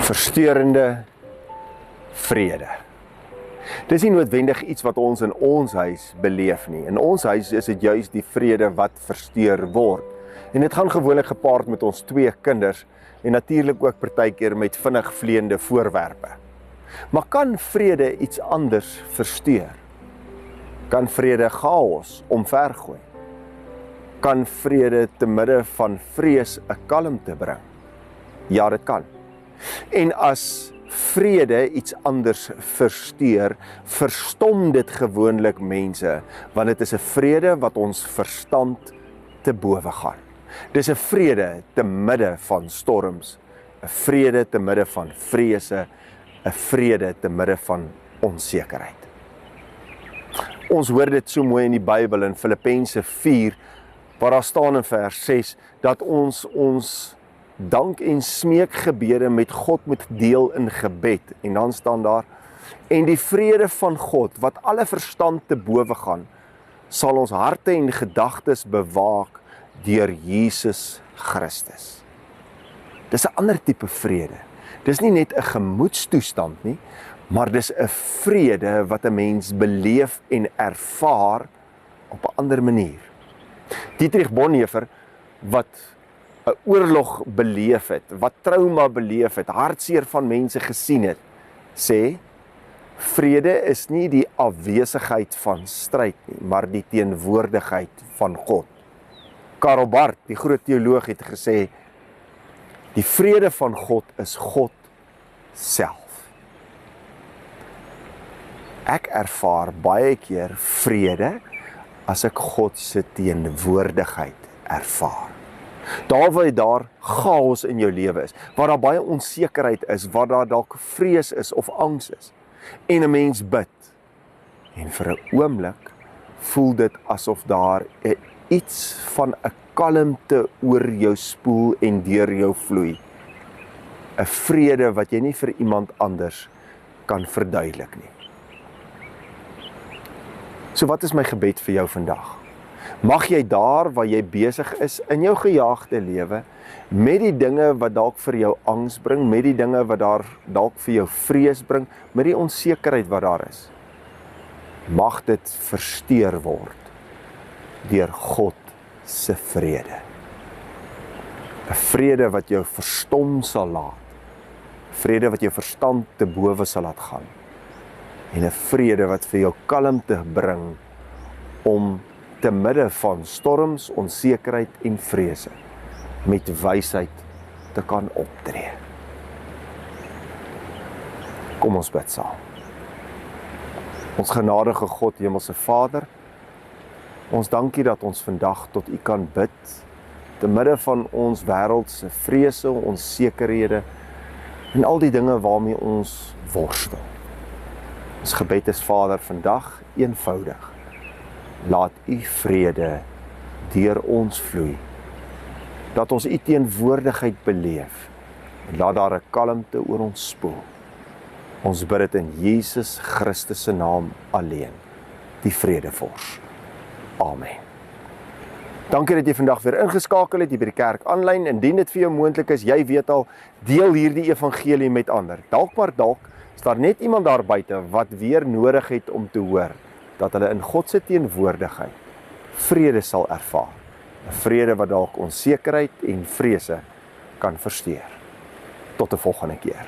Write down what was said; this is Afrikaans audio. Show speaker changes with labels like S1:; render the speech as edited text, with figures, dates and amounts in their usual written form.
S1: Versteurende vrede. Dis nie noodwendig iets wat ons in ons huis beleef nie. In ons huis is dit juis die vrede wat versteur word. En dit gaan gewoonlik gepaard met ons 2 kinders en natuurlik ook partykeer met vinnig vleiende voorwerpe. Maar kan vrede iets anders versteur? Kan vrede chaos omvergooi? Kan vrede te midde van vrees 'n kalmte bring? Ja, dit kan. En as vrede iets anders versteur, verstom dit gewoonlik mense, want dit is 'n vrede wat ons verstand te bowe gaan. Dis 'n vrede te midde van storms, 'n vrede te midde van vrese, 'n vrede te midde van onsekerheid. Ons hoor dit so mooi in die Bybel in Filippense 4, waar daar staan in vers 6, dat ons dank en smeekgebede met God moet deel in gebed. En dan staan daar, en die vrede van God, wat alle verstand te bowe gaan, sal ons harte en gedagtes bewaak deur Jesus Christus. Dis 'n ander tipe vrede. Dis nie net 'n gemoedstoestand nie, maar dis 'n vrede wat 'n mens beleef en ervaar op 'n ander manier. Dietrich Bonhoeffer, wat 'n oorlog beleef het, wat trauma beleef het, hartseer van mense gesien het, sê, vrede is nie die afwesigheid van stryd nie, maar die teenwoordigheid van God. Karl Barth, die groot teoloog, het gesê, die vrede van God is God self. Ek ervaar baie keer vrede as ek God se teenwoordigheid ervaar. Daar waar daar chaos in jou lewe is, waar daar baie onsekerheid is, waar daar dalk vrees is of angs is, en 'n mens bid, en vir 'n oomblik voel dit asof daar iets van 'n kalmte oor jou spoel en deur jou vloei. 'n Vrede wat jy nie vir iemand anders kan verduidelik nie. So wat is my gebed vir jou vandag? Mag jy daar waar jy besig is in jou gejaagde lewe, met die dinge wat dalk vir jou angs bring, met die dinge wat daar dalk vir jou vrees bring, met die onsekerheid wat daar is, mag dit versteur word deur God se vrede. 'n Vrede wat jou verstom sal laat, vrede wat jou verstand te bowe sal laat gaan, en 'n vrede wat vir jou kalmte bring om te midde van storms, onsekerheid en vrese met wysheid te kan optree. Kom ons bid saam. Ons genadige God, Hemelse Vader, ons dankie dat ons vandag tot U kan bid, te midde van ons wêreldse vrese, onsekerhede en al die dinge waarmee ons worstel. Ons gebed is, Vader, vandag eenvoudig. Laat U vrede deur ons vloei, dat ons U teenwoordigheid beleef, en laat daar 'n kalmte oor ons spoel. Ons bid dit in Jesus Christus se naam alleen, die Vredevors. Amen. Dankie dat jy vandag weer ingeskakel het hier by die kerk aanlyn. Indien dit vir jou moontlik is, jy weet al, deel hierdie evangelie met ander. Dalk is daar net iemand daar buite wat weer nodig het om te hoor dat hulle in God se teenwoordigheid vrede sal ervaar. 'n Vrede wat dalk onsekerheid en vrese kan versteur. Tot 'n volgende keer.